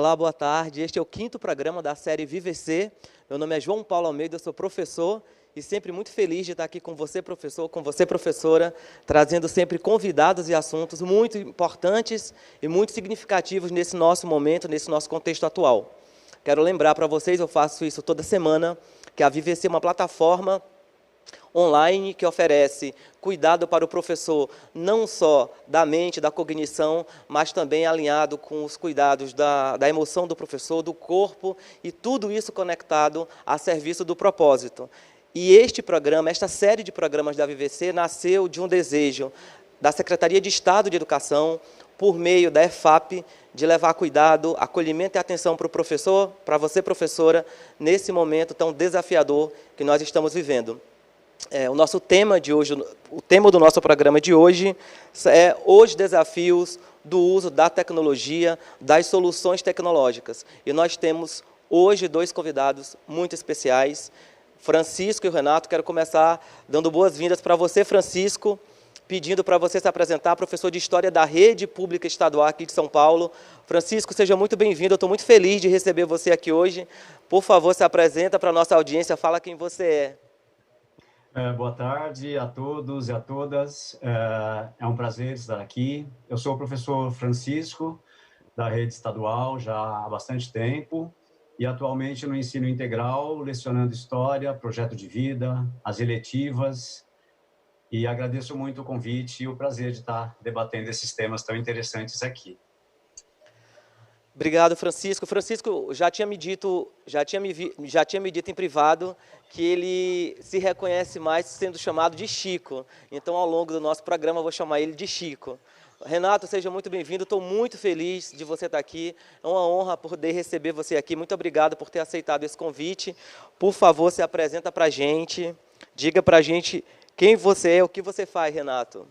Olá, boa tarde. Este é o 5º programa da série VVC. Meu nome é João Paulo Almeida, eu sou professor e sempre muito feliz de estar aqui com você, professor, com você, professora, trazendo sempre convidados e assuntos muito importantes e muito significativos nesse nosso momento, nesse nosso contexto atual. Quero lembrar para vocês, eu faço isso toda semana, que a VVC é uma plataforma online que oferece cuidado para o professor, não só da mente, da cognição, mas também alinhado com os cuidados da emoção do professor, do corpo, e tudo isso conectado a serviço do propósito. E este programa, esta série de programas da VVC, nasceu de um desejo da Secretaria de Estado de Educação, por meio da EFAP, de levar cuidado, acolhimento e atenção para o professor, para você, professora, nesse momento tão desafiador que nós estamos vivendo. O nosso tema de hoje, o tema do nosso programa de hoje é os desafios do uso da tecnologia, das soluções tecnológicas. E nós temos hoje 2 convidados muito especiais, Francisco e o Renato. Quero começar dando boas-vindas para você, Francisco, pedindo para você se apresentar, professor de História da Rede Pública Estadual aqui de São Paulo. Francisco, seja muito bem-vindo, eu estou muito feliz de receber você aqui hoje. Por favor, se apresenta para a nossa audiência, fala quem você é. Boa tarde a todos e a todas. É um prazer estar aqui. Eu sou o professor Francisco, da rede estadual, já há bastante tempo, e atualmente no ensino integral, lecionando História, Projeto de Vida, as eletivas, e agradeço muito o convite e o prazer de estar debatendo esses temas tão interessantes aqui. Obrigado, Francisco. Francisco já tinha me dito em privado que ele se reconhece mais sendo chamado de Chico. Então, ao longo do nosso programa, eu vou chamar ele de Chico. Renato, seja muito bem-vindo. Estou muito feliz de você estar aqui. É uma honra poder receber você aqui. Muito obrigado por ter aceitado esse convite. Por favor, se apresenta para a gente. Diga para a gente quem você é, o que você faz, Renato.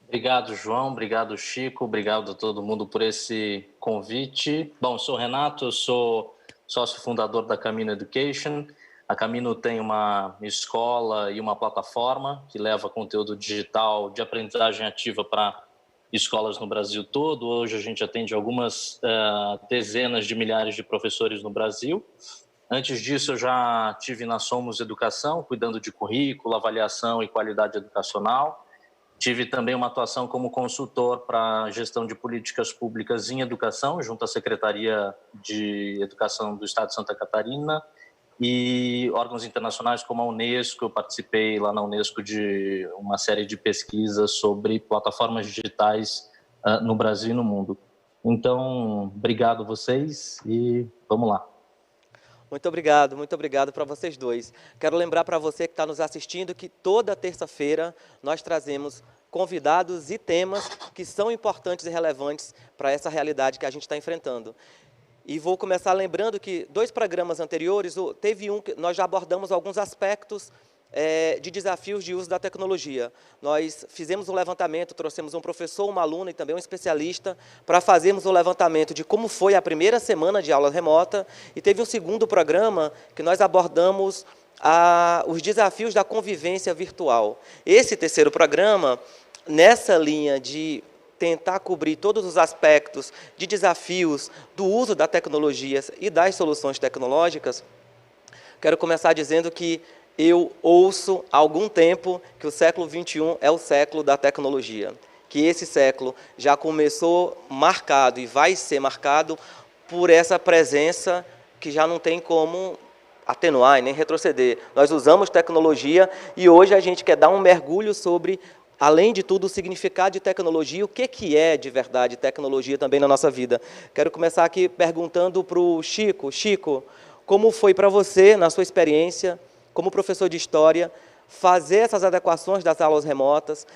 Obrigado, João. Obrigado, Chico. Obrigado a todo mundo por esse convite. Bom, eu sou o Renato, eu sou sócio fundador da Camino Education. A Camino tem uma escola e uma plataforma que leva conteúdo digital de aprendizagem ativa para escolas no Brasil todo. Hoje a gente atende algumas dezenas de milhares de professores no Brasil. Antes disso, eu já tive na Somos Educação, cuidando de currículo, avaliação e qualidade educacional. Tive também uma atuação como consultor para gestão de políticas públicas em educação, junto à Secretaria de Educação do Estado de Santa Catarina, e órgãos internacionais como a Unesco. Eu participei lá na Unesco de uma série de pesquisas sobre plataformas digitais no Brasil e no mundo. Então, obrigado a vocês e vamos lá. Muito obrigado para vocês dois. Quero lembrar para você que está nos assistindo que toda terça-feira nós trazemos convidados e temas que são importantes e relevantes para essa realidade que a gente está enfrentando. E vou começar lembrando que 2 programas anteriores, teve um que nós já abordamos alguns aspectos de desafios de uso da tecnologia. Nós fizemos um levantamento, trouxemos um professor, uma aluna e também um especialista para fazermos um levantamento de como foi a primeira semana de aula remota, e teve um segundo programa que nós abordamos os desafios da convivência virtual. Esse terceiro programa, nessa linha de tentar cobrir todos os aspectos de desafios do uso da tecnologia e das soluções tecnológicas, quero começar dizendo que eu ouço há algum tempo que o século XXI é o século da tecnologia, que esse século já começou marcado e vai ser marcado por essa presença que já não tem como atenuar e nem retroceder. Nós usamos tecnologia e hoje a gente quer dar um mergulho sobre, além de tudo, o significado de tecnologia, o que é de verdade tecnologia também na nossa vida. Quero começar aqui perguntando para o Chico. Chico, como foi para você, na sua experiência, como professor de História, fazer essas adequações das aulas remotas,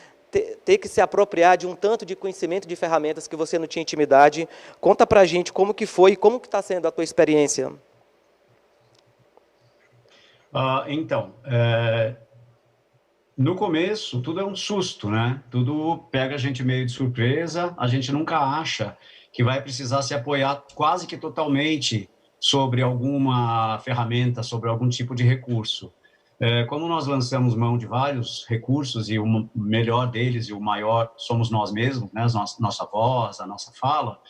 ter que se apropriar de um tanto de conhecimento de ferramentas que você não tinha intimidade? Conta para a gente como que foi e como que está sendo a tua experiência. No começo, tudo é um susto, né? Tudo pega a gente meio de surpresa, a gente nunca acha que vai precisar se apoiar quase que totalmente sobre alguma ferramenta, sobre algum tipo de recurso. Como nós lançamos mão de vários recursos, e o melhor deles e o maior somos nós mesmos, né? Nossa voz, a nossa fala,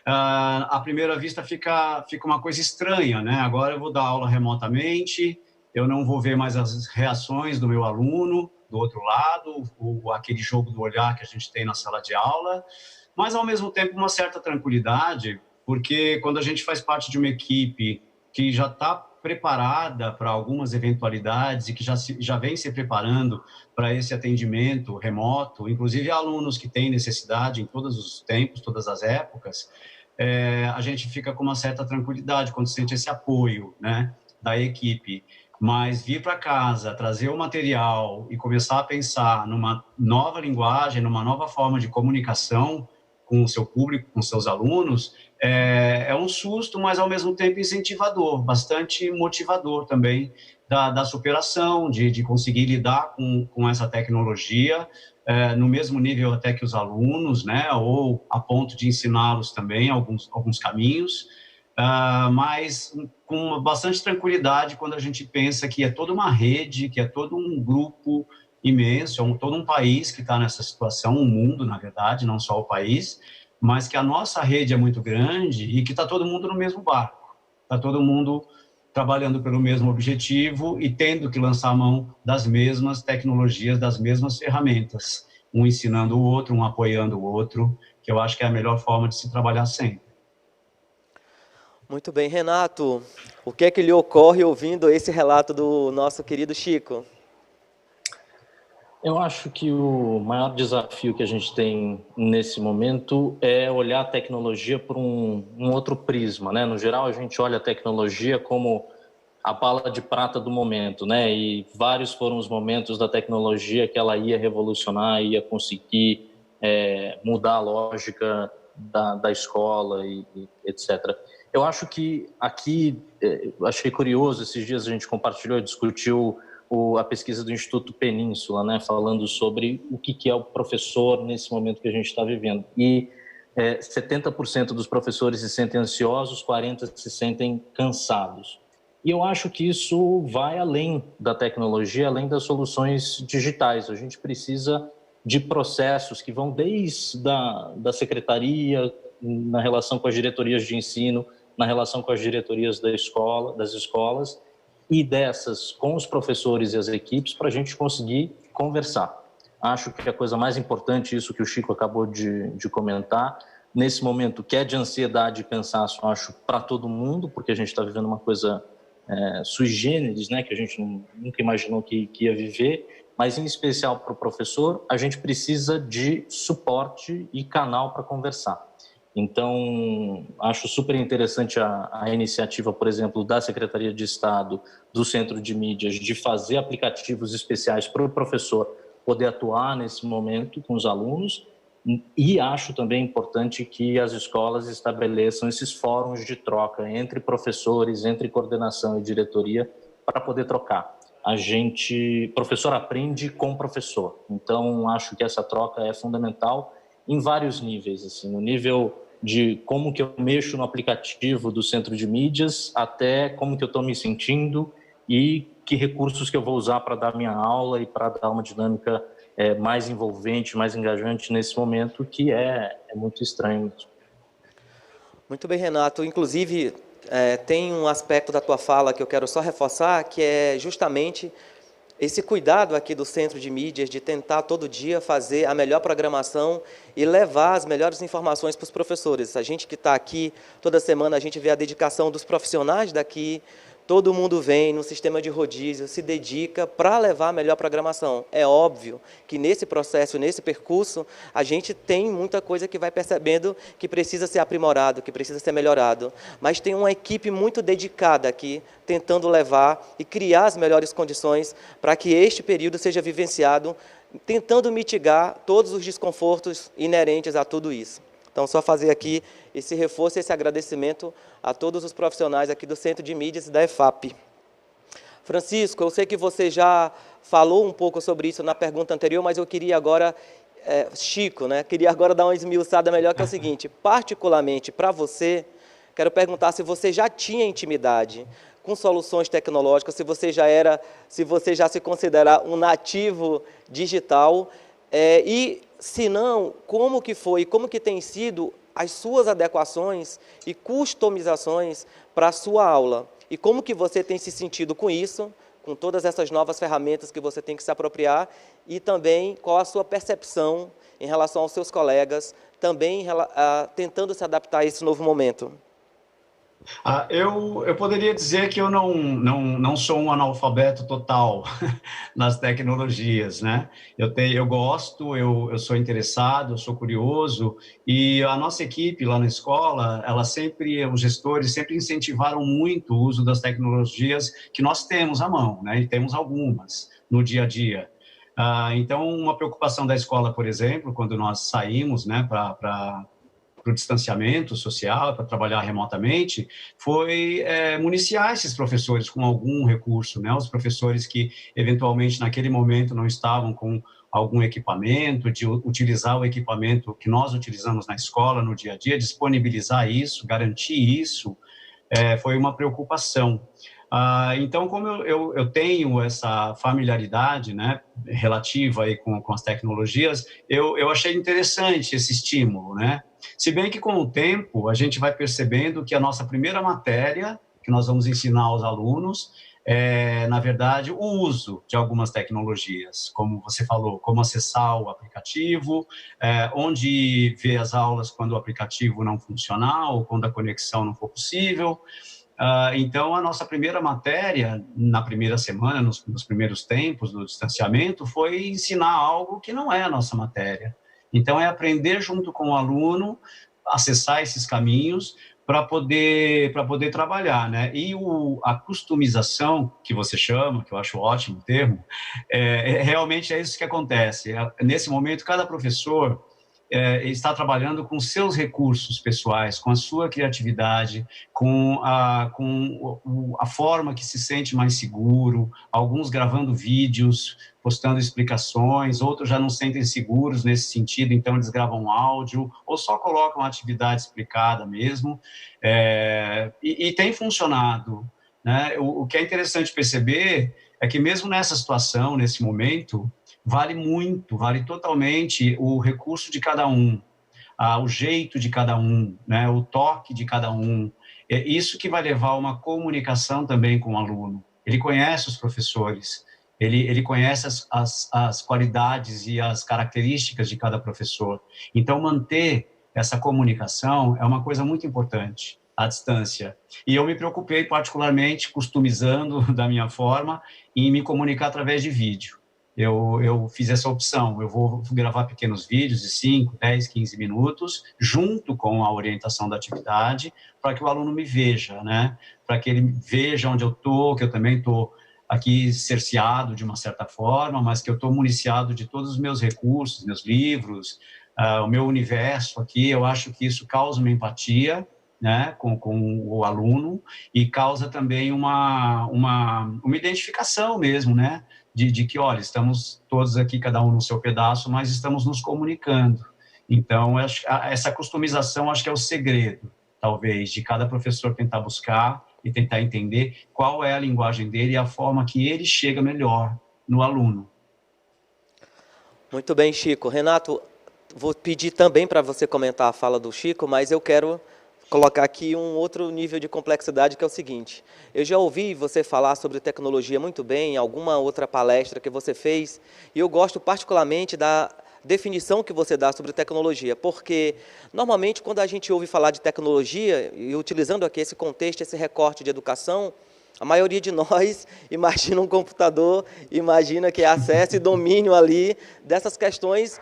à primeira vista fica uma coisa estranha, né? Agora eu vou dar aula remotamente, eu não vou ver mais as reações do meu aluno do outro lado, aquele jogo do olhar que a gente tem na sala de aula, mas, ao mesmo tempo, uma certa tranquilidade, porque quando a gente faz parte de uma equipe que já está preparada para algumas eventualidades e que já vem se preparando para esse atendimento remoto, inclusive alunos que têm necessidade em todos os tempos, todas as épocas, a gente fica com uma certa tranquilidade quando sente esse apoio, né, da equipe. Mas vir para casa, trazer o material e começar a pensar numa nova linguagem, numa nova forma de comunicação com o seu público, com seus alunos, é um susto, mas ao mesmo tempo incentivador, bastante motivador também da superação, de conseguir lidar com essa tecnologia, no mesmo nível até que os alunos, né, ou a ponto de ensiná-los também alguns caminhos, mas com bastante tranquilidade quando a gente pensa que é toda uma rede, que é todo um grupo imenso, todo um país que está nessa situação, um mundo, na verdade, não só o país, mas que a nossa rede é muito grande e que está todo mundo no mesmo barco, está todo mundo trabalhando pelo mesmo objetivo e tendo que lançar a mão das mesmas tecnologias, das mesmas ferramentas, um ensinando o outro, um apoiando o outro, que eu acho que é a melhor forma de se trabalhar sempre. Muito bem, Renato, o que é que lhe ocorre ouvindo esse relato do nosso querido Chico? Eu acho que o maior desafio que a gente tem nesse momento é olhar a tecnologia por um outro prisma, né? No geral, a gente olha a tecnologia como a bala de prata do momento, né? E vários foram os momentos da tecnologia que ela ia revolucionar, ia conseguir mudar a lógica da escola e etc. Eu acho que aqui, achei curioso, esses dias a gente compartilhou e discutiu a pesquisa do Instituto Península, né, falando sobre o que é o professor nesse momento que a gente está vivendo. E 70% dos professores se sentem ansiosos, 40% se sentem cansados. E eu acho que isso vai além da tecnologia, além das soluções digitais. A gente precisa de processos que vão desde da secretaria, na relação com as diretorias de ensino, na relação com as diretorias das escolas, e dessas com os professores e as equipes para a gente conseguir conversar. Acho que a coisa mais importante, isso que o Chico acabou de comentar, nesse momento que é de ansiedade e cansaço, acho, para todo mundo, porque a gente está vivendo uma coisa sui generis, né, que a gente nunca imaginou que ia viver, mas em especial para o professor, a gente precisa de suporte e canal para conversar. Então, acho super interessante a iniciativa, por exemplo, da Secretaria de Estado, do Centro de Mídias, de fazer aplicativos especiais para o professor poder atuar nesse momento com os alunos. E acho também importante que as escolas estabeleçam esses fóruns de troca entre professores, entre coordenação e diretoria, para poder trocar. Professor aprende com professor. Então, acho que essa troca é fundamental em vários níveis, assim, no nível de como que eu mexo no aplicativo do Centro de Mídias, até como que eu estou me sentindo e que recursos que eu vou usar para dar minha aula e para dar uma dinâmica mais envolvente, mais engajante nesse momento, que é muito estranho. Muito bem, Renato. Inclusive, tem um aspecto da tua fala que eu quero só reforçar, que é justamente esse cuidado aqui do Centro de Mídias de tentar todo dia fazer a melhor programação e levar as melhores informações para os professores. A gente que está aqui, toda semana a gente vê a dedicação dos profissionais daqui, todo mundo vem no sistema de rodízio, se dedica para levar a melhor programação. É óbvio que nesse processo, nesse percurso, a gente tem muita coisa que vai percebendo que precisa ser aprimorado, que precisa ser melhorado. Mas tem uma equipe muito dedicada aqui, tentando levar e criar as melhores condições para que este período seja vivenciado, tentando mitigar todos os desconfortos inerentes a tudo isso. Então, só fazer aqui esse reforço, esse agradecimento a todos os profissionais aqui do Centro de Mídias e da EFAP. Francisco, eu sei que você já falou um pouco sobre isso na pergunta anterior, mas eu queria agora, Chico, né? Queria agora dar uma esmiuçada melhor, que é o seguinte, particularmente para você, quero perguntar se você já tinha intimidade com soluções tecnológicas, se você já se considera um nativo digital, e se não, como que foi, como que tem sido as suas adequações e customizações para a sua aula. E como que você tem se sentido com isso, com todas essas novas ferramentas que você tem que se apropriar, e também qual a sua percepção em relação aos seus colegas, também tentando se adaptar a esse novo momento? Eu poderia dizer que eu não sou um analfabeto total nas tecnologias, né? Eu gosto, eu sou interessado, eu sou curioso, e a nossa equipe lá na escola, os gestores sempre incentivaram muito o uso das tecnologias que nós temos à mão, né? E temos algumas no dia a dia. Então, uma preocupação da escola, por exemplo, quando nós saímos, né, para o distanciamento social, para trabalhar remotamente, foi municiar esses professores com algum recurso, né? Os professores que, eventualmente, naquele momento não estavam com algum equipamento, de utilizar o equipamento que nós utilizamos na escola, no dia a dia, disponibilizar isso, garantir isso, foi uma preocupação. Então, como eu tenho essa familiaridade, né, relativa aí com as tecnologias, eu achei interessante esse estímulo, né? Se bem que, com o tempo, a gente vai percebendo que a nossa primeira matéria, que nós vamos ensinar aos alunos, na verdade, o uso de algumas tecnologias, como você falou, como acessar o aplicativo, onde ver as aulas quando o aplicativo não funcionar ou quando a conexão não for possível. Então, a nossa primeira matéria, na primeira semana, nos primeiros tempos do distanciamento, foi ensinar algo que não é a nossa matéria. Então, é aprender junto com o aluno, acessar esses caminhos para poder trabalhar, né? E a customização, que você chama, que eu acho ótimo o termo, realmente é isso que acontece. Nesse momento, cada professor está trabalhando com seus recursos pessoais, com a sua criatividade, com a forma que se sente mais seguro, alguns gravando vídeos, postando explicações, outros já não se sentem seguros nesse sentido, então eles gravam áudio, ou só colocam a atividade explicada mesmo, e tem funcionado, né? O que é interessante perceber é que mesmo nessa situação, nesse momento, vale totalmente o recurso de cada um, o jeito de cada um, né, o toque de cada um. É isso que vai levar a uma comunicação também com o aluno. Ele conhece os professores, ele conhece as qualidades e as características de cada professor. Então, manter essa comunicação é uma coisa muito importante, à distância. E eu me preocupei particularmente, customizando da minha forma, em me comunicar através de vídeo. Eu fiz essa opção, eu vou gravar pequenos vídeos de 5, 10, 15 minutos, junto com a orientação da atividade, para que o aluno me veja, né? Para que ele veja onde eu estou, que eu também estou aqui cerceado de uma certa forma, mas que eu estou municiado de todos os meus recursos, meus livros, o meu universo aqui. Eu acho que isso causa uma empatia, né, com o aluno, e causa também uma identificação mesmo, né? De que, olha, estamos todos aqui, cada um no seu pedaço, mas estamos nos comunicando. Então, essa customização, acho que é o segredo, talvez, de cada professor tentar buscar e tentar entender qual é a linguagem dele e a forma que ele chega melhor no aluno. Muito bem, Chico. Renato, vou pedir também para você comentar a fala do Chico, mas eu quero colocar aqui um outro nível de complexidade, que é o seguinte: eu já ouvi você falar sobre tecnologia muito bem em alguma outra palestra que você fez, e eu gosto particularmente da definição que você dá sobre tecnologia, porque normalmente quando a gente ouve falar de tecnologia, e utilizando aqui esse contexto, esse recorte de educação, a maioria de nós imagina um computador, imagina que é acesso e domínio ali dessas questões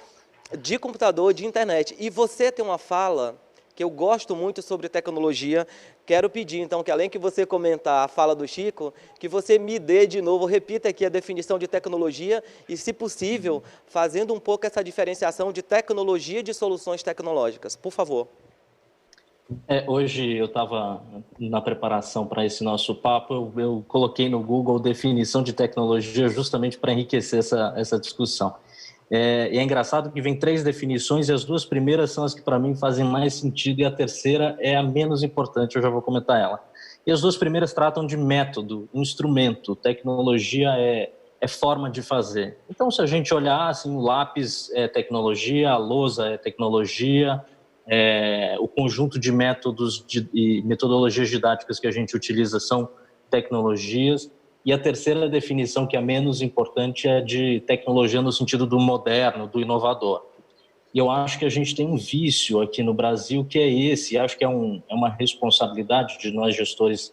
de computador, de internet. E você tem uma fala que eu gosto muito sobre tecnologia. Quero pedir, então, que além que você comentar a fala do Chico, que você me dê de novo, repita aqui a definição de tecnologia e, se possível, fazendo um pouco essa diferenciação de tecnologia e de soluções tecnológicas. Por favor. Hoje eu estava na preparação para esse nosso papo, eu coloquei no Google definição de tecnologia justamente para enriquecer essa discussão. E é engraçado que vem 3 definições e as 2 primeiras são as que para mim fazem mais sentido e a terceira é a menos importante, eu já vou comentar ela. E as 2 primeiras tratam de método, instrumento, tecnologia é forma de fazer. Então, se a gente olhar, assim, o lápis é tecnologia, a lousa é tecnologia, o conjunto de métodos e metodologias didáticas que a gente utiliza são tecnologias. E a terceira definição, que é menos importante, é de tecnologia no sentido do moderno, do inovador. E eu acho que a gente tem um vício aqui no Brasil que é esse, acho que é uma responsabilidade de nós gestores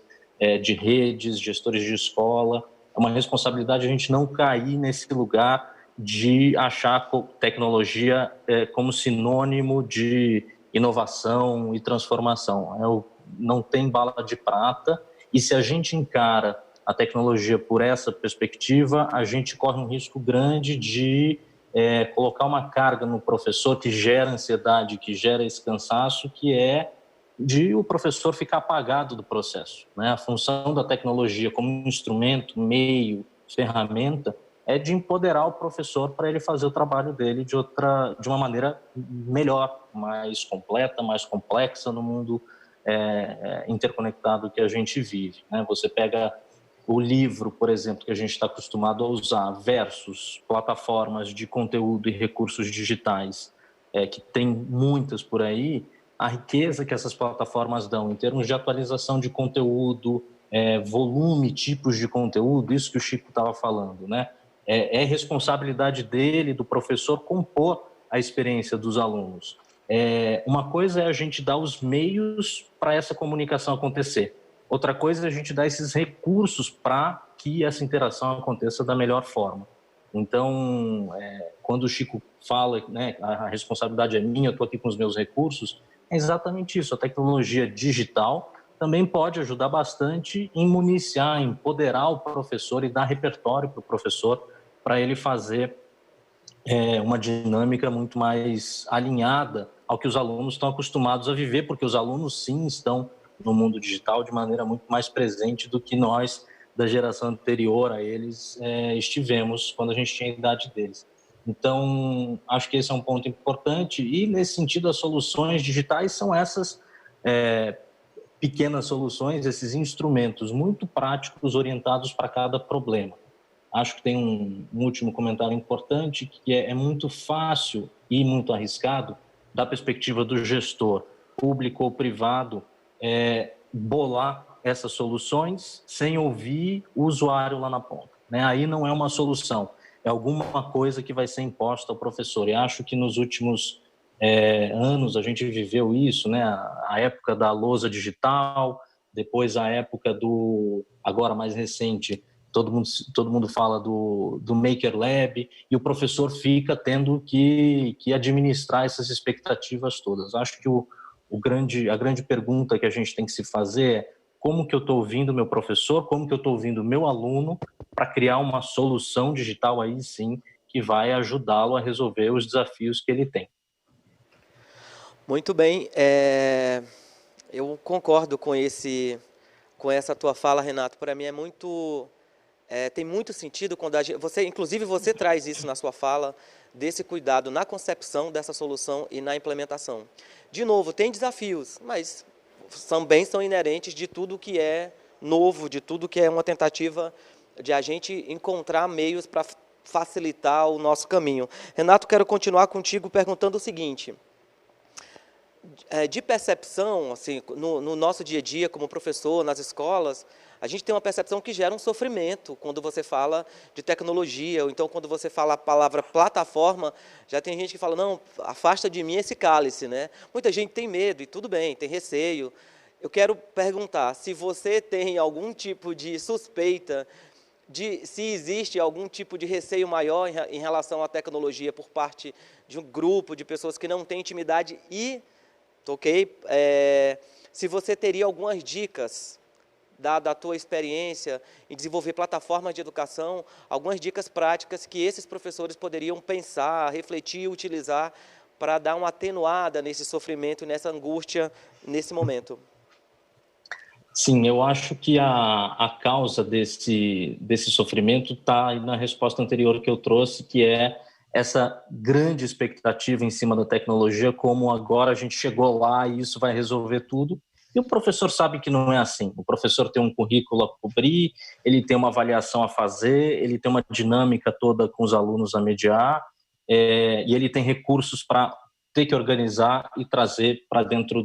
de redes, gestores de escola, é uma responsabilidade a gente não cair nesse lugar de achar tecnologia como sinônimo de inovação e transformação. Não tem bala de prata, e se a gente encara a tecnologia por essa perspectiva, a gente corre um risco grande de colocar uma carga no professor que gera ansiedade, que gera esse cansaço, que é de o professor ficar apagado do processo, né? A função da tecnologia como instrumento, meio, ferramenta, é de empoderar o professor para ele fazer o trabalho dele de uma maneira melhor, mais completa, mais complexa no mundo interconectado que a gente vive, né? Você pega o livro, por exemplo, que a gente está acostumado a usar, versus plataformas de conteúdo e recursos digitais, que tem muitas por aí, a riqueza que essas plataformas dão em termos de atualização de conteúdo, volume, tipos de conteúdo, isso que o Chico estava falando, né? É responsabilidade dele, do professor, compor a experiência dos alunos. Uma coisa é a gente dar os meios para essa comunicação acontecer. Outra coisa é a gente dar esses recursos para que essa interação aconteça da melhor forma. Então, quando o Chico fala, né, a responsabilidade é minha, eu estou aqui com os meus recursos, é exatamente isso. A tecnologia digital também pode ajudar bastante em municiar, empoderar o professor e dar repertório para o professor para ele fazer uma dinâmica muito mais alinhada ao que os alunos estão acostumados a viver, porque os alunos, sim, estão no mundo digital de maneira muito mais presente do que nós, da geração anterior a eles, estivemos quando a gente tinha a idade deles. Então, acho que esse é um ponto importante e, nesse sentido, as soluções digitais são essas pequenas soluções, esses instrumentos muito práticos orientados para cada problema. Acho que tem um último comentário importante, que é muito fácil e muito arriscado, da perspectiva do gestor, público ou privado, bolar essas soluções sem ouvir o usuário lá na ponta, né? Aí não é uma solução, é alguma coisa que vai ser imposta ao professor. E acho que nos últimos anos a gente viveu isso, né? A época da lousa digital, depois a época agora mais recente, todo mundo fala do Maker Lab, e o professor fica tendo que administrar essas expectativas todas. Acho que a grande pergunta que a gente tem que se fazer é como que eu estou ouvindo o meu professor, como que eu estou ouvindo o meu aluno, para criar uma solução digital aí sim, que vai ajudá-lo a resolver os desafios que ele tem. Muito bem, eu concordo com essa tua fala, Renato. Para mim tem muito sentido quando inclusive você traz isso na sua fala, desse cuidado na concepção dessa solução e na implementação. De novo, tem desafios, mas também são inerentes de tudo que é novo, de tudo que é uma tentativa de a gente encontrar meios para facilitar o nosso caminho. Renato, quero continuar contigo perguntando o seguinte: de percepção, assim, no nosso dia a dia como professor, nas escolas, a gente tem uma percepção que gera um sofrimento quando você fala de tecnologia, ou então quando você fala a palavra plataforma, já tem gente que fala, não, afasta de mim esse cálice, né? Muita gente tem medo, e tudo bem, tem receio. Eu quero perguntar se você tem algum tipo de suspeita se existe algum tipo de receio maior em relação à tecnologia por parte de um grupo de pessoas que não têm intimidade se você teria algumas dicas, dada a tua experiência em desenvolver plataformas de educação, algumas dicas práticas que esses professores poderiam pensar, refletir e utilizar para dar uma atenuada nesse sofrimento e nessa angústia nesse momento. Sim, eu acho que a causa desse sofrimento está na resposta anterior que eu trouxe, que é essa grande expectativa em cima da tecnologia, como agora a gente chegou lá e isso vai resolver tudo. E o professor sabe que não é assim. O professor tem um currículo a cobrir, ele tem uma avaliação a fazer, ele tem uma dinâmica toda com os alunos a mediar, e ele tem recursos para ter que organizar e trazer para dentro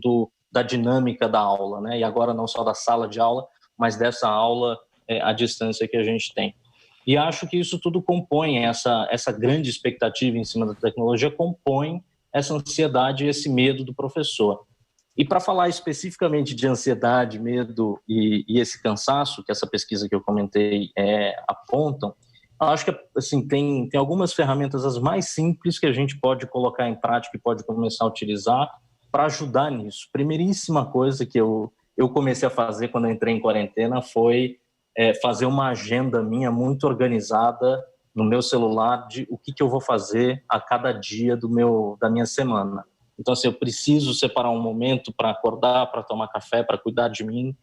da dinâmica da aula, né? E agora não só da sala de aula, mas dessa aula à distância que a gente tem. E acho que isso tudo compõe, essa grande expectativa em cima da tecnologia, compõe essa ansiedade e esse medo do professor. E para falar especificamente de ansiedade, medo e esse cansaço, que essa pesquisa que eu comentei apontam, eu acho que assim, tem algumas ferramentas as mais simples que a gente pode colocar em prática e pode começar a utilizar para ajudar nisso. Primeiríssima coisa que eu comecei a fazer quando eu entrei em quarentena foi fazer uma agenda minha muito organizada no meu celular de o que eu vou fazer a cada dia da minha semana. Então, assim, eu preciso separar um momento para acordar, para tomar café, para cuidar de mim.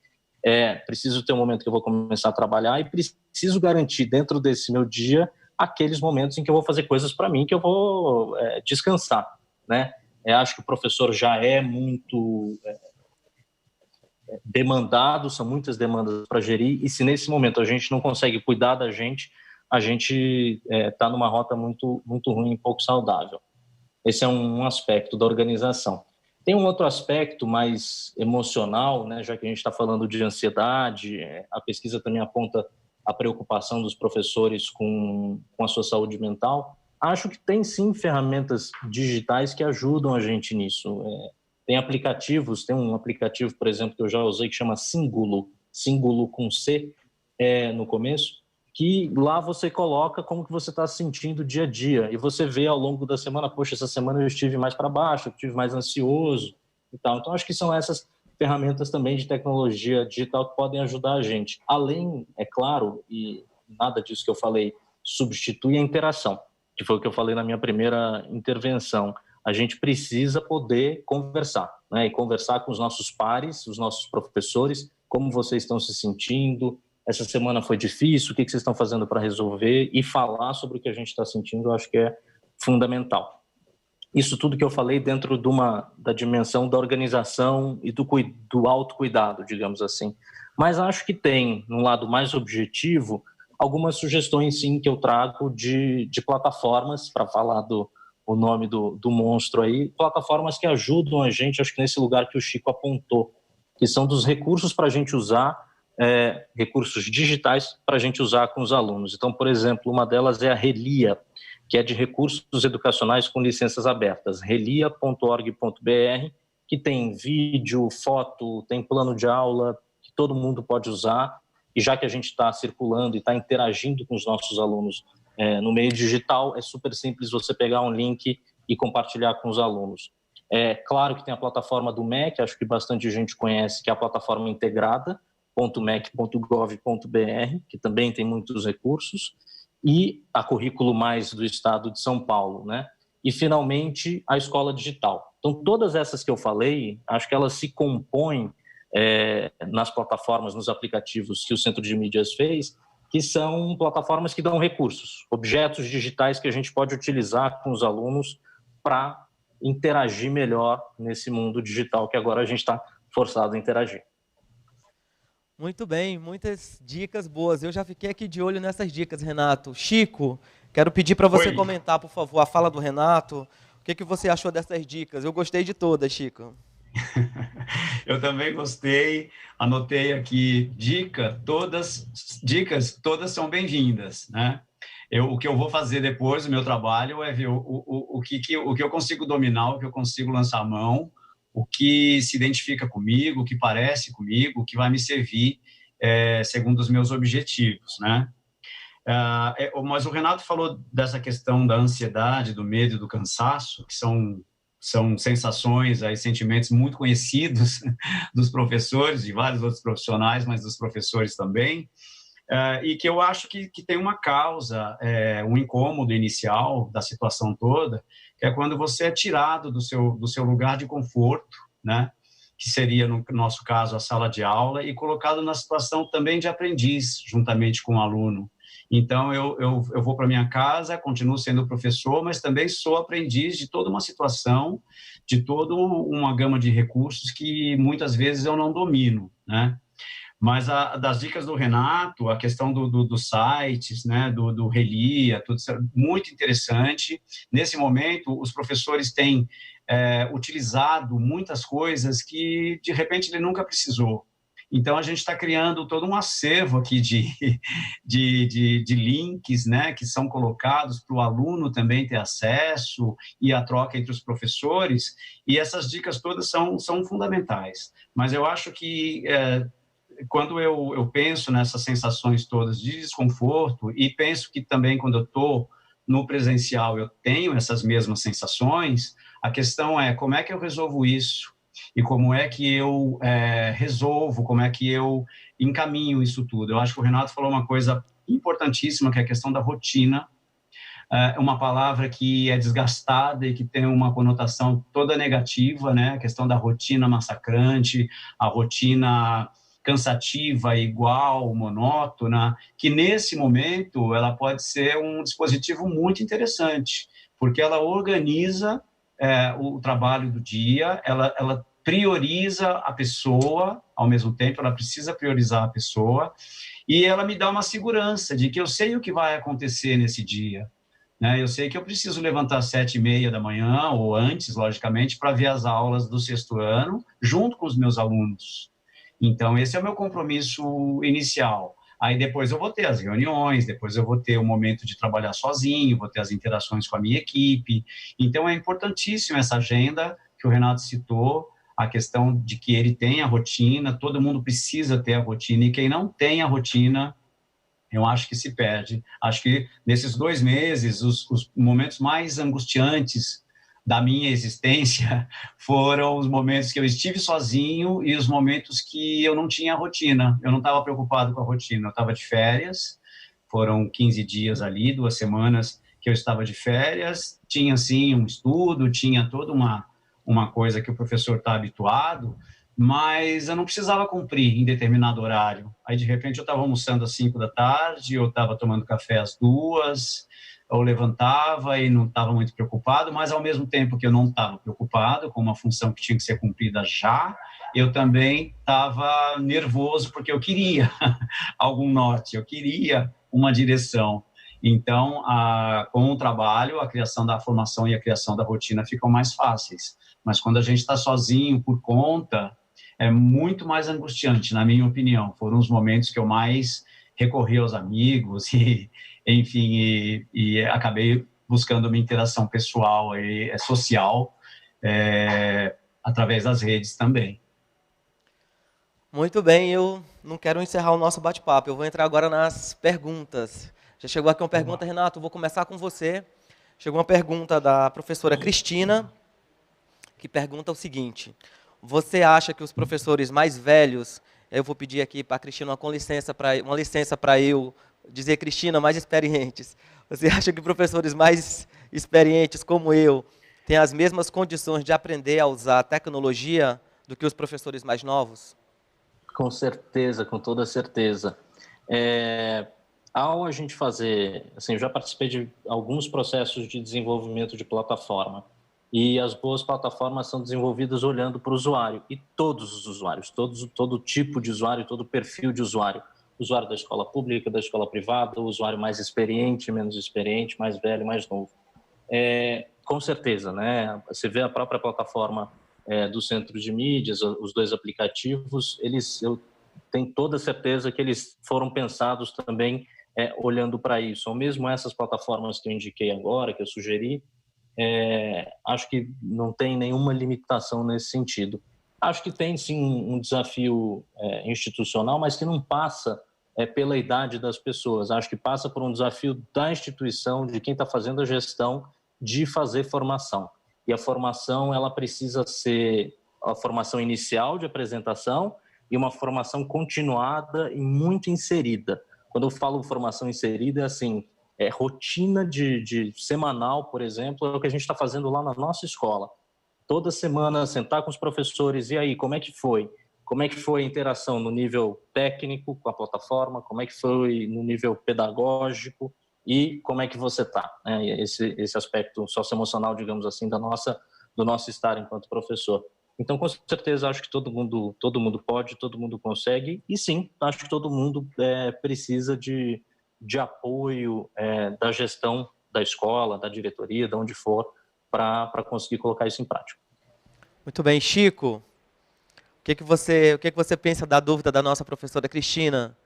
Preciso ter um momento que eu vou começar a trabalhar e preciso garantir dentro desse meu dia aqueles momentos em que eu vou fazer coisas para mim, que eu vou descansar, né? Acho que o professor já é muito demandado, são muitas demandas para gerir, e se nesse momento a gente não consegue cuidar da gente, a gente está numa rota muito, muito ruim e pouco saudável. Esse é um aspecto da organização. Tem um outro aspecto mais emocional, né, já que a gente está falando de ansiedade, a pesquisa também aponta a preocupação dos professores com a sua saúde mental. Acho que tem sim ferramentas digitais que ajudam a gente nisso. Tem aplicativos, tem um aplicativo, por exemplo, que eu já usei que chama Singulo, Singulo com C no começo, que lá você coloca como que você está se sentindo dia a dia e você vê ao longo da semana, poxa, essa semana eu estive mais para baixo, eu estive mais ansioso e tal. Então, acho que são essas ferramentas também de tecnologia digital que podem ajudar a gente. Além, é claro, e nada disso que eu falei substitui a interação, que foi o que eu falei na minha primeira intervenção. A gente precisa poder conversar, né? E conversar com os nossos pares, os nossos professores, como vocês estão se sentindo, essa semana foi difícil, o que vocês estão fazendo para resolver, e falar sobre o que a gente está sentindo, eu acho que é fundamental. Isso tudo que eu falei dentro da dimensão da organização e do autocuidado, digamos assim. Mas acho que tem, num lado mais objetivo, algumas sugestões, sim, que eu trago de plataformas, para falar o nome do monstro aí, plataformas que ajudam a gente, acho que nesse lugar que o Chico apontou, que são dos recursos para a gente usar, recursos digitais para a gente usar com os alunos. Então, por exemplo, uma delas é a Relia, que é de recursos educacionais com licenças abertas, relia.org.br, que tem vídeo, foto, tem plano de aula, que todo mundo pode usar, e já que a gente está circulando e está interagindo com os nossos alunos no meio digital, é super simples você pegar um link e compartilhar com os alunos. Claro que tem a plataforma do MEC, acho que bastante gente conhece, que é a plataforma integrada, .mec.gov.br, que também tem muitos recursos, e a Currículo Mais do Estado de São Paulo, né? E, finalmente, a Escola Digital. Então, todas essas que eu falei, acho que elas se compõem nas plataformas, nos aplicativos que o Centro de Mídias fez, que são plataformas que dão recursos, objetos digitais que a gente pode utilizar com os alunos para interagir melhor nesse mundo digital que agora a gente está forçado a interagir. Muito bem, muitas dicas boas. Eu já fiquei aqui de olho nessas dicas, Renato. Chico, quero pedir para você comentar, por favor, a fala do Renato. O que você achou dessas dicas? Eu gostei de todas, Chico. Eu também gostei, anotei aqui dicas todas são bem-vindas, né? O que eu vou fazer depois do meu trabalho é ver o que eu consigo dominar, o que eu consigo lançar a mão, o que se identifica comigo, o que parece comigo, o que vai me servir segundo os meus objetivos, né? Mas o Renato falou dessa questão da ansiedade, do medo e do cansaço, que são sensações, sentimentos muito conhecidos dos professores, de vários outros profissionais, mas dos professores também, e que eu acho que tem uma causa, um incômodo inicial da situação toda, que é quando você é tirado do seu lugar de conforto, né? Que seria, no nosso caso, a sala de aula, e colocado na situação também de aprendiz, juntamente com o aluno. Então, eu vou para minha casa, continuo sendo professor, mas também sou aprendiz de toda uma situação, de toda uma gama de recursos que muitas vezes eu não domino, né? Mas das dicas do Renato, a questão dos sites, né, do Relia, tudo isso é muito interessante. Nesse momento, os professores têm utilizado muitas coisas que, de repente, ele nunca precisou. Então, a gente está criando todo um acervo aqui de links, né, que são colocados para o aluno também ter acesso e a troca entre os professores, e essas dicas todas são fundamentais. Mas eu acho que quando eu penso nessas sensações todas de desconforto, e penso que também quando eu estou no presencial eu tenho essas mesmas sensações, a questão é como é que eu resolvo isso e como é que eu resolvo, como é que eu encaminho isso tudo. Eu acho que o Renato falou uma coisa importantíssima, que é a questão da rotina. É uma palavra que é desgastada e que tem uma conotação toda negativa, né? A questão da rotina massacrante, a rotina cansativa, igual, monótona, que nesse momento ela pode ser um dispositivo muito interessante, porque ela organiza o trabalho do dia, ela prioriza a pessoa, ao mesmo tempo ela precisa priorizar a pessoa, e ela me dá uma segurança de que eu sei o que vai acontecer nesse dia. Né? Eu sei que eu preciso levantar às 7h30 da manhã, ou antes, logicamente, para ver as aulas do 6º ano, junto com os meus alunos. Então, esse é o meu compromisso inicial. Aí depois eu vou ter as reuniões, depois eu vou ter o momento de trabalhar sozinho, vou ter as interações com a minha equipe. Então, é importantíssima essa agenda que o Renato citou, a questão de que ele tem a rotina, todo mundo precisa ter a rotina, e quem não tem a rotina, eu acho que se perde. Acho que nesses 2 meses, os momentos mais angustiantes da minha existência foram os momentos que eu estive sozinho e os momentos que eu não tinha rotina. Eu não estava preocupado com a rotina. Eu estava de férias, foram 15 dias ali, 2 semanas que eu estava de férias. Tinha, sim, um estudo, tinha toda uma coisa que o professor está habituado, mas eu não precisava cumprir em determinado horário. Aí, de repente, eu estava almoçando às 5 da tarde, eu estava tomando café às 2, eu levantava e não estava muito preocupado, mas, ao mesmo tempo que eu não estava preocupado com uma função que tinha que ser cumprida já, eu também estava nervoso, porque eu queria algum norte, eu queria uma direção. Então, com o trabalho, a criação da formação e a criação da rotina ficam mais fáceis. Mas quando a gente está sozinho, por conta, é muito mais angustiante, na minha opinião. Foram os momentos que eu mais recorri aos amigos e, enfim, e acabei buscando uma interação pessoal e social através das redes também. Muito bem, eu não quero encerrar o nosso bate-papo, eu vou entrar agora nas perguntas. Já chegou aqui uma pergunta, Renato, vou começar com você. Chegou uma pergunta da professora Cristina, que pergunta o seguinte: você acha que os professores mais velhos, eu vou pedir aqui para a Cristina uma licença para eu dizer Cristina, mais experientes, você acha que professores mais experientes como eu têm as mesmas condições de aprender a usar a tecnologia do que os professores mais novos? Com certeza, com toda certeza. Ao a gente fazer, assim, eu já participei de alguns processos de desenvolvimento de plataforma, e as boas plataformas são desenvolvidas olhando para o usuário, e todos os usuários, todo tipo de usuário, todo perfil de usuário. Usuário da escola pública, da escola privada, o usuário mais experiente, menos experiente, mais velho, mais novo. Com certeza, né? Você vê a própria plataforma do Centro de Mídias, os 2 aplicativos, eu tenho toda certeza que eles foram pensados também olhando para isso. Ou mesmo essas plataformas que eu indiquei agora, que eu sugeri, acho que não tem nenhuma limitação nesse sentido. Acho que tem, sim, um desafio institucional, mas que não passa pela idade das pessoas. Acho que passa por um desafio da instituição, de quem está fazendo a gestão, de fazer formação. E a formação, ela precisa ser a formação inicial de apresentação e uma formação continuada e muito inserida. Quando eu falo formação inserida, é assim, rotina de semanal, por exemplo, é o que a gente está fazendo lá na nossa escola. Toda semana, sentar com os professores, e aí, como é que foi? Como é que foi a interação no nível técnico com a plataforma? Como é que foi no nível pedagógico? E como é que você está? Esse aspecto socioemocional, digamos assim, do nosso estar enquanto professor. Então, com certeza, acho que todo mundo pode, todo mundo consegue, e sim, acho que todo mundo precisa de apoio da gestão da escola, da diretoria, de onde for, para conseguir colocar isso em prática. Muito bem, Chico, o que que você pensa da dúvida da nossa professora Cristina?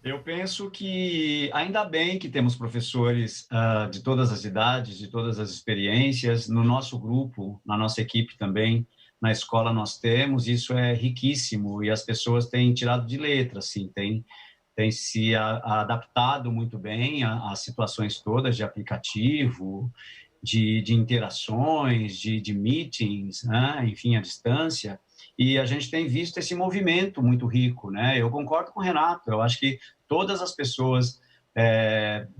Eu penso que ainda bem que temos professores de todas as idades, de todas as experiências. No nosso grupo, na nossa equipe também, na escola nós temos, isso é riquíssimo e as pessoas têm tirado de letra, assim, têm se adaptado muito bem às situações todas de aplicativo, de interações, de meetings, né? Enfim, à distância. E a gente tem visto esse movimento muito rico, né? Eu concordo com o Renato, eu acho que todas as pessoas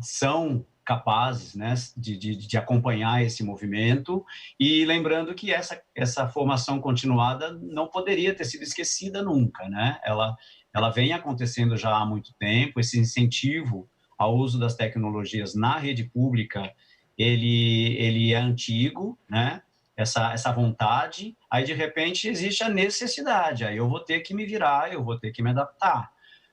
são capazes, né, de acompanhar esse movimento, e lembrando que essa formação continuada não poderia ter sido esquecida nunca, né? Ela vem acontecendo já há muito tempo, esse incentivo ao uso das tecnologias na rede pública, ele é antigo, né? Essa vontade, aí de repente existe a necessidade, aí eu vou ter que me virar, eu vou ter que me adaptar.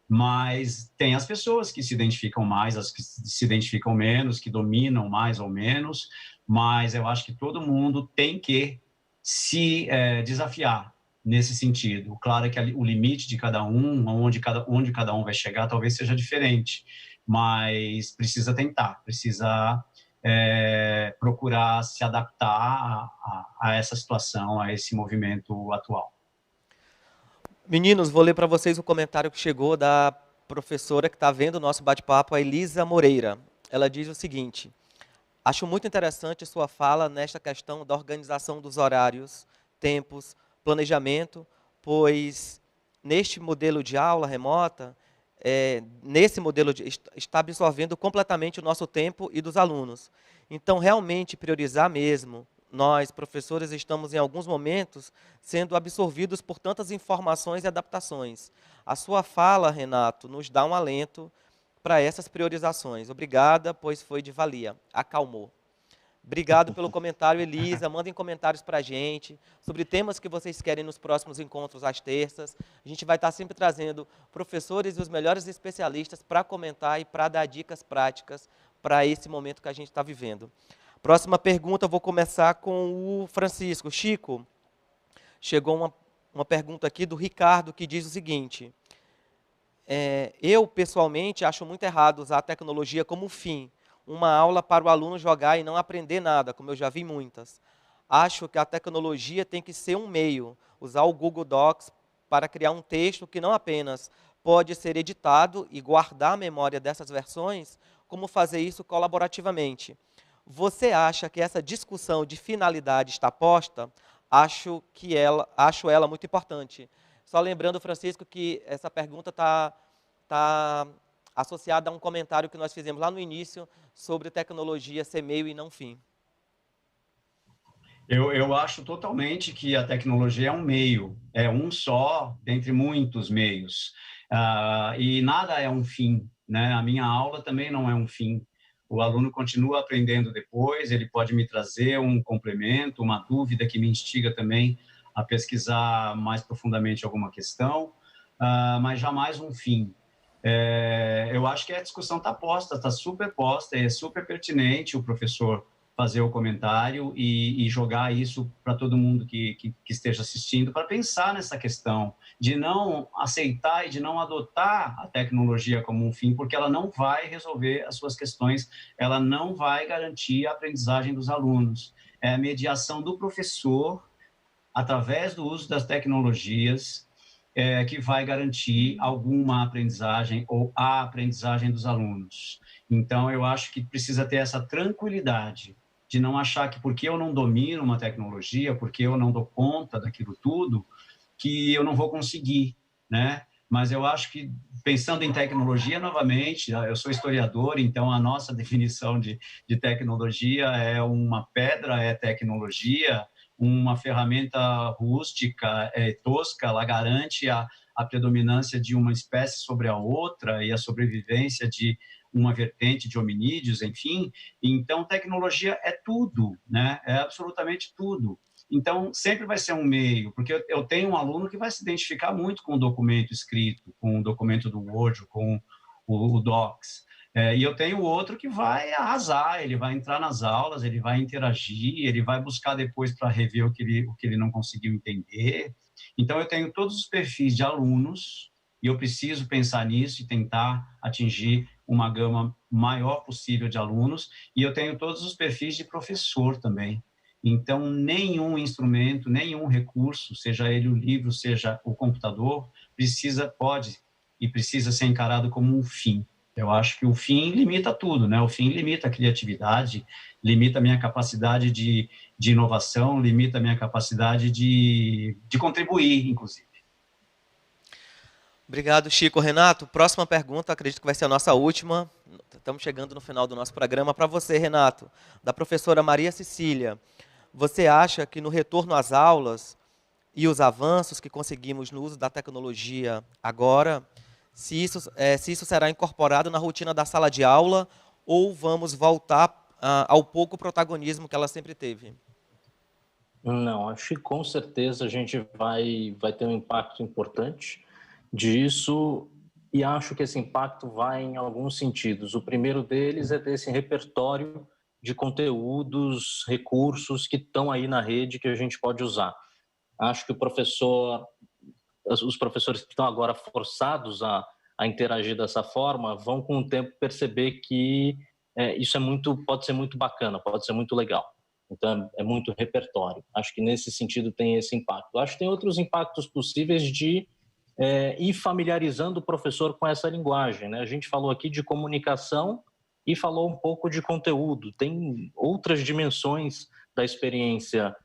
Mas tem as pessoas que se identificam mais, as que se identificam menos, que dominam mais ou menos, mas eu acho que todo mundo tem que se desafiar nesse sentido. Claro que o limite de cada um, onde cada um vai chegar, talvez seja diferente, mas precisa tentar, precisa procurar se adaptar a essa situação, a esse movimento atual. Meninos, vou ler para vocês o comentário que chegou da professora que está vendo o nosso bate-papo, a Elisa Moreira. Ela diz o seguinte: acho muito interessante sua fala nesta questão da organização dos horários, tempos, planejamento, pois neste modelo de aula remota, nesse modelo está absorvendo completamente o nosso tempo e dos alunos. Então, realmente priorizar mesmo. Nós, professores, estamos em alguns momentos sendo absorvidos por tantas informações e adaptações. A sua fala, Renato, nos dá um alento para essas priorizações. Obrigada, pois foi de valia. Acalmou. Obrigado pelo comentário, Elisa. Mandem comentários para a gente sobre temas que vocês querem nos próximos encontros às terças. A gente vai estar sempre trazendo professores e os melhores especialistas para comentar e para dar dicas práticas para esse momento que a gente está vivendo. Próxima pergunta, eu vou começar com o Francisco. Chico, chegou uma pergunta aqui do Ricardo que diz o seguinte: eu, pessoalmente, acho muito errado usar a tecnologia como fim, uma aula para o aluno jogar e não aprender nada, como eu já vi muitas. Acho que a tecnologia tem que ser um meio, usar o Google Docs para criar um texto que não apenas pode ser editado e guardar a memória dessas versões, como fazer isso colaborativamente. Você acha que essa discussão de finalidade está posta? Acho ela muito importante. Só lembrando, Francisco, que essa pergunta está associada a um comentário que nós fizemos lá no início sobre tecnologia ser meio e não fim. Eu acho totalmente que a tecnologia é um meio, é um só dentre muitos meios. E nada é um fim, né? A minha aula também não é um fim. O aluno continua aprendendo depois, ele pode me trazer um complemento, uma dúvida que me instiga também a pesquisar mais profundamente alguma questão, mas jamais um fim. Eu acho que a discussão está posta, está super posta, é super pertinente o professor fazer o comentário e jogar isso para todo mundo que esteja assistindo, para pensar nessa questão de não aceitar e de não adotar a tecnologia como um fim, porque ela não vai resolver as suas questões, ela não vai garantir a aprendizagem dos alunos. É a mediação do professor, através do uso das tecnologias, que vai garantir alguma aprendizagem ou a aprendizagem dos alunos. Então, eu acho que precisa ter essa tranquilidade de não achar que porque eu não domino uma tecnologia, porque eu não dou conta daquilo tudo, que eu não vou conseguir, né? Mas eu acho que, pensando em tecnologia novamente, eu sou historiador, então a nossa definição de tecnologia é uma pedra, é tecnologia, uma ferramenta rústica, tosca, ela garante a predominância de uma espécie sobre a outra e a sobrevivência de uma vertente de hominídeos, enfim. Então, tecnologia é tudo, né? É absolutamente tudo. Então, sempre vai ser um meio, porque eu tenho um aluno que vai se identificar muito com o documento escrito, com o documento do Word, com o Docs. E eu tenho outro que vai arrasar, ele vai entrar nas aulas, ele vai interagir, ele vai buscar depois para rever o que ele não conseguiu entender. Então, eu tenho todos os perfis de alunos e eu preciso pensar nisso e tentar atingir uma gama maior possível de alunos. E eu tenho todos os perfis de professor também. Então, nenhum instrumento, nenhum recurso, seja ele o livro, seja o computador, precisa ser encarado como um fim. Eu acho que o fim limita tudo, né? O fim limita a criatividade, limita a minha capacidade de inovação, limita a minha capacidade de contribuir, inclusive. Obrigado, Chico. Renato, próxima pergunta, acredito que vai ser a nossa última. Estamos chegando no final do nosso programa. Para você, Renato, da professora Maria Cecília. Você acha que no retorno às aulas e os avanços que conseguimos no uso da tecnologia agora, se isso será incorporado na rotina da sala de aula ou vamos voltar ao pouco protagonismo que ela sempre teve? Não, acho que com certeza a gente vai ter um impacto importante disso e acho que esse impacto vai em alguns sentidos. O primeiro deles é desse repertório de conteúdos, recursos que estão aí na rede que a gente pode usar. Acho que os professores que estão agora forçados a interagir dessa forma vão com o tempo perceber que isso pode ser muito bacana, pode ser muito legal. Então é muito repertório. Acho que nesse sentido tem esse impacto. Acho que tem outros impactos possíveis de ir familiarizando o professor com essa linguagem, né? A gente falou aqui de comunicação e falou um pouco de conteúdo. Tem outras dimensões da experiência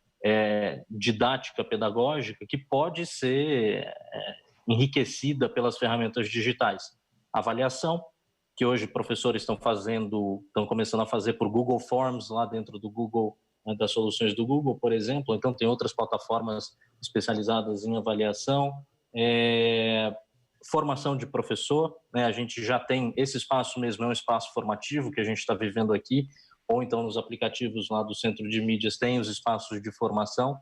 didática, pedagógica, que pode ser enriquecida pelas ferramentas digitais. Avaliação, que hoje professores estão começando a fazer por Google Forms, lá dentro do Google, das soluções do Google, por exemplo. Então, tem outras plataformas especializadas em avaliação. Formação de professor, né? A gente já tem esse espaço mesmo, é um espaço formativo que a gente está vivendo aqui, ou então nos aplicativos lá do Centro de Mídias tem os espaços de formação.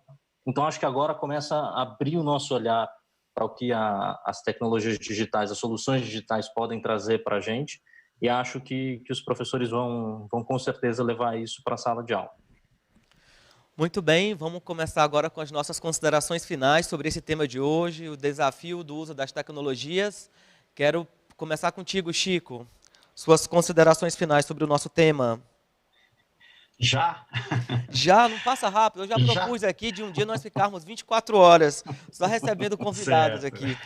Então, acho que agora começa a abrir o nosso olhar para o que as tecnologias digitais, as soluções digitais podem trazer para a gente, e acho que os professores vão com certeza levar isso para a sala de aula. Muito bem, vamos começar agora com as nossas considerações finais sobre esse tema de hoje, o desafio do uso das tecnologias. Quero começar contigo, Chico. Suas considerações finais sobre o nosso tema. Já? Já, não passa rápido. Eu já propus aqui de um dia nós ficarmos 24 horas só recebendo convidados aqui.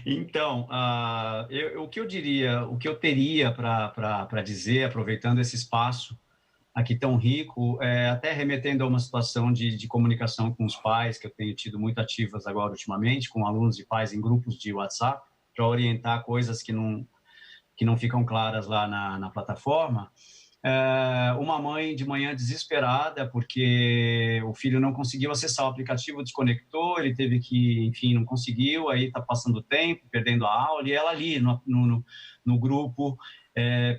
Então, o que eu teria para dizer, aproveitando esse espaço aqui tão rico, até remetendo a uma situação de comunicação com os pais, que eu tenho tido muito ativas agora ultimamente, com alunos e pais em grupos de WhatsApp, para orientar coisas que não ficam claras lá na plataforma. Uma mãe de manhã desesperada porque o filho não conseguiu acessar o aplicativo, desconectou, ele teve que, enfim, não conseguiu, aí está passando tempo, perdendo a aula, e ela ali no grupo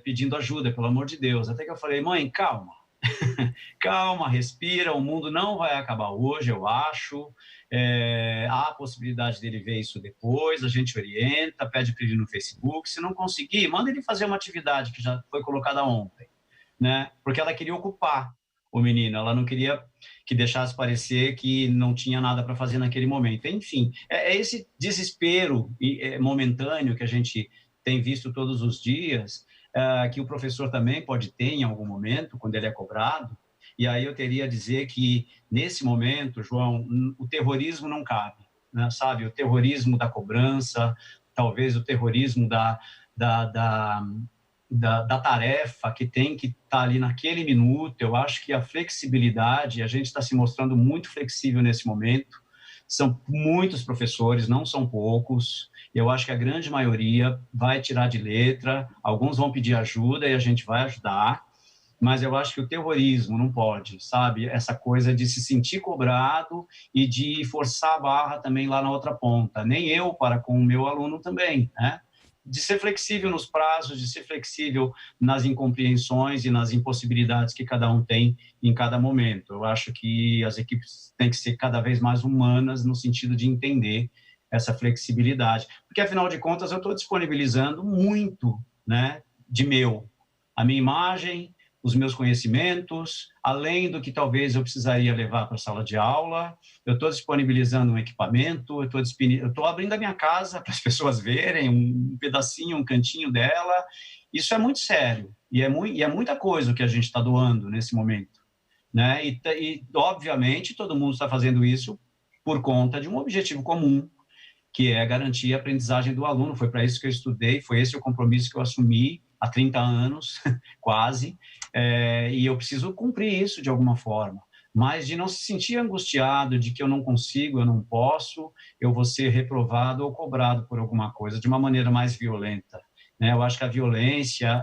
pedindo ajuda, pelo amor de Deus. Até que eu falei, mãe, calma, calma, respira, o mundo não vai acabar hoje, eu acho, há a possibilidade dele ver isso depois, a gente orienta, pede para ele no Facebook, se não conseguir, manda ele fazer uma atividade que já foi colocada ontem, né? Porque ela queria ocupar o menino, ela não queria que deixasse parecer que não tinha nada para fazer naquele momento. Enfim, é esse desespero momentâneo que a gente tem visto todos os dias, que o professor também pode ter em algum momento, quando ele é cobrado. E aí eu teria a dizer que, nesse momento, João, o terrorismo não cabe, né? Sabe? O terrorismo da cobrança, talvez o terrorismo da tarefa que tem que estar ali naquele minuto. Eu acho que a flexibilidade, a gente está se mostrando muito flexível nesse momento. São muitos professores, não são poucos. Eu acho que a grande maioria vai tirar de letra, alguns vão pedir ajuda e a gente vai ajudar, mas eu acho que o terrorismo não pode, sabe? Essa coisa de se sentir cobrado e de forçar a barra também lá na outra ponta. Nem eu para com o meu aluno também, né? de ser flexível nos prazos, de ser flexível nas incompreensões e nas impossibilidades que cada um tem em cada momento. Eu acho que as equipes têm que ser cada vez mais humanas no sentido de entender essa flexibilidade, porque afinal de contas eu estou disponibilizando muito, né, a minha imagem, os meus conhecimentos, além do que talvez eu precisaria levar para a sala de aula. Eu estou disponibilizando um equipamento, eu estou abrindo a minha casa para as pessoas verem um pedacinho, um cantinho dela. Isso é muito sério e é muita coisa o que a gente está doando nesse momento, né? E obviamente todo mundo está fazendo isso por conta de um objetivo comum, que é garantir a aprendizagem do aluno. Foi para isso que eu estudei, foi esse o compromisso que eu assumi há 30 anos, quase, e eu preciso cumprir isso de alguma forma. Mas de não se sentir angustiado, de que eu não consigo, eu não posso, eu vou ser reprovado ou cobrado por alguma coisa, de uma maneira mais violenta, né? Eu acho que a violência,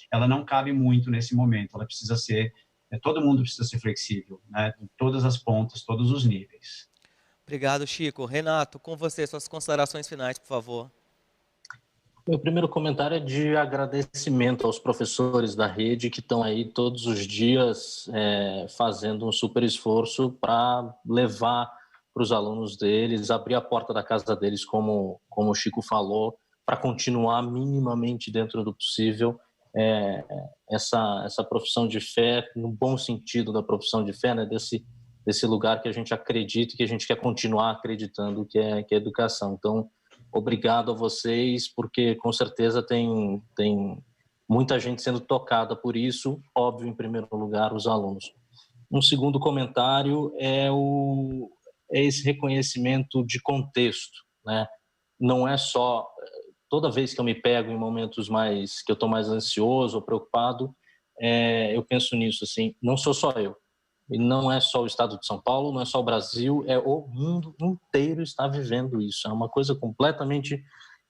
ela não cabe muito nesse momento, ela precisa ser, todo mundo precisa ser flexível, né? Em todas as pontas, todos os níveis. Obrigado, Chico. Renato, com você, suas considerações finais, por favor. Meu primeiro comentário é de agradecimento aos professores da rede que estão aí todos os dias fazendo um super esforço para levar para os alunos deles, abrir a porta da casa deles, como o Chico falou, para continuar minimamente dentro do possível essa profissão de fé, no bom sentido da profissão de fé, né, desse lugar que a gente acredita e que a gente quer continuar acreditando que é educação. Então, obrigado a vocês, porque com certeza tem muita gente sendo tocada por isso, óbvio, em primeiro lugar, os alunos. Um segundo comentário é esse reconhecimento de contexto, né? Não é só... Toda vez que eu me pego em momentos que eu estou mais ansioso ou preocupado, eu penso nisso, assim, não sou só eu. E não é só o estado de São Paulo, não é só o Brasil, o mundo inteiro está vivendo isso. É uma coisa completamente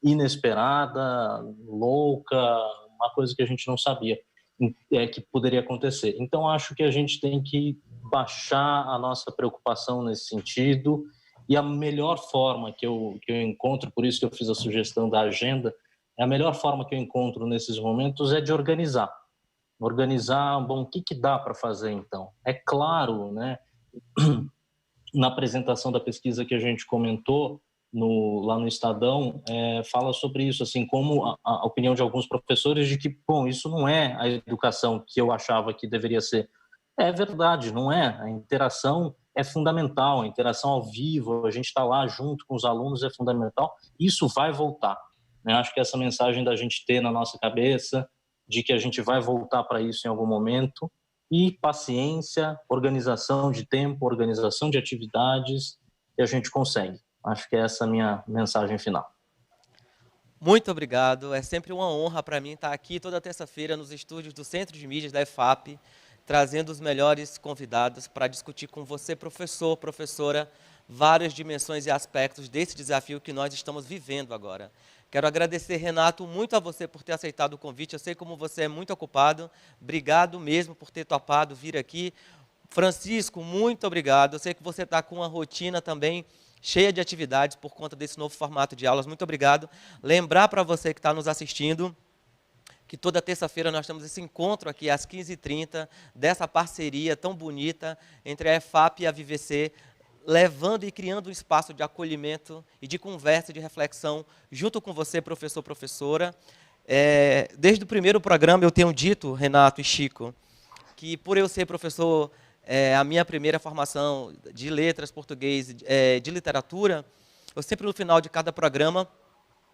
inesperada, louca, uma coisa que a gente não sabia que poderia acontecer. Então, acho que a gente tem que baixar a nossa preocupação nesse sentido, e a melhor forma que eu encontro, por isso que eu fiz a sugestão da agenda, a melhor forma que eu encontro nesses momentos é de organizar, bom, o que dá para fazer então? É claro, né, na apresentação da pesquisa que a gente comentou lá no Estadão, fala sobre isso, assim, como a opinião de alguns professores de que, bom, isso não é a educação que eu achava que deveria ser. É verdade, não é. A interação é fundamental, a interação ao vivo, a gente está lá junto com os alunos é fundamental. Isso vai voltar, né? Acho que essa mensagem da gente ter na nossa cabeça de que a gente vai voltar para isso em algum momento, e paciência, organização de tempo, organização de atividades, que a gente consegue. Acho que essa é a minha mensagem final. Muito obrigado, é sempre uma honra para mim estar aqui toda terça-feira nos estúdios do Centro de Mídias da EFAP, trazendo os melhores convidados para discutir com você, professor, professora, várias dimensões e aspectos desse desafio que nós estamos vivendo agora. Quero agradecer, Renato, muito a você por ter aceitado o convite. Eu sei como você é muito ocupado. Obrigado mesmo por ter topado vir aqui. Francisco, muito obrigado. Eu sei que você está com uma rotina também cheia de atividades por conta desse novo formato de aulas. Muito obrigado. Lembrar para você que está nos assistindo que toda terça-feira nós temos esse encontro aqui às 15h30, dessa parceria tão bonita entre a EFAP e a VVC, levando e criando um espaço de acolhimento e de conversa e de reflexão junto com você, professor, professora. Desde o primeiro programa eu tenho dito, Renato e Chico, que por eu ser professor, a minha primeira formação de letras, português, de literatura, eu sempre no final de cada programa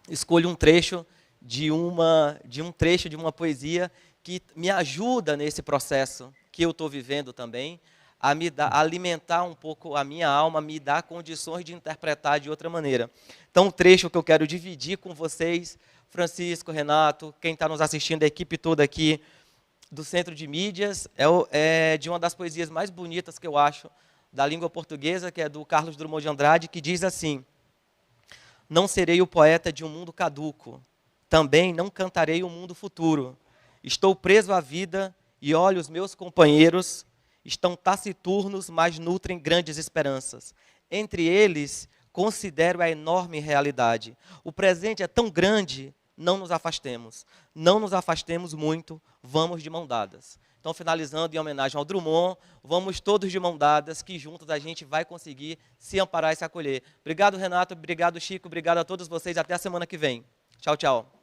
escolho um trecho de uma poesia que me ajuda nesse processo que eu estou vivendo também, a alimentar um pouco a minha alma, me dar condições de interpretar de outra maneira. Então, o trecho que eu quero dividir com vocês, Francisco, Renato, quem está nos assistindo, a equipe toda aqui do Centro de Mídias, é de uma das poesias mais bonitas que eu acho da língua portuguesa, que é do Carlos Drummond de Andrade, que diz assim: não serei o poeta de um mundo caduco, também não cantarei um mundo futuro. Estou preso à vida e olho os meus companheiros, estão taciturnos, mas nutrem grandes esperanças. Entre eles, considero a enorme realidade. O presente é tão grande não nos afastemos. Não nos afastemos muito, vamos de mão dadas. Então, finalizando em homenagem ao Drummond, vamos todos de mão dadas, que juntos a gente vai conseguir se amparar e se acolher. Obrigado, Renato, obrigado, Chico, obrigado a todos vocês, até a semana que vem. Tchau, tchau.